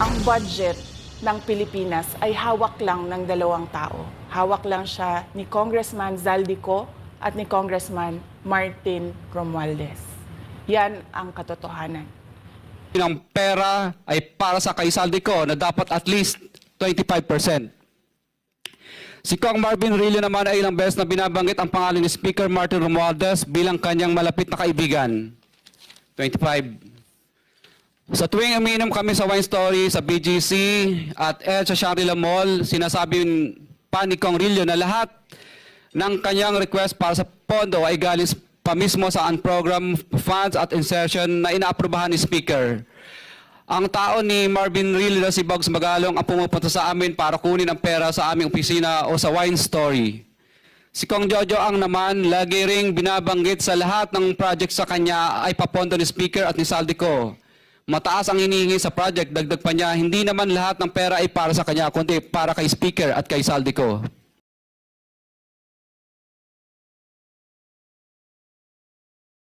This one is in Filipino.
ang budget ng Pilipinas ay hawak lang ng dalawang tao. Hawak lang siya ni Congressman Zaldico at ni Congressman Martin Romualdez. Yan ang katotohanan. Ang pera ay para sa kay Zaldico na dapat at least 25%. Si Kong Marvin Rillo naman ay ilang beses na binabanggit ang pangalan ni Speaker Martin Romualdez bilang kanyang malapit na kaibigan. 25. Sa tuwing umiinom kami sa Wine Story, sa BGC at sa Shangri-La Mall, sinasabi pa ni Kong Rillo na lahat ng kanyang request para sa pondo ay galing pa mismo sa unprogrammed funds at insertion na inaaprubahan ni Speaker. Ang tao ni Marvin Rillo na si Bugs Magalong ang pumupunta sa amin para kunin ang pera sa aming opisina o sa Wine Story. Si Kong Jojo ang naman lagi ring binabanggit sa lahat ng project sa kanya ay papondo ni Speaker at ni Zaldico. Mataas ang hinihingi sa project, dagdag pa niya, hindi naman lahat ng pera ay para sa kanya, kundi para kay Speaker at kay Zaldico.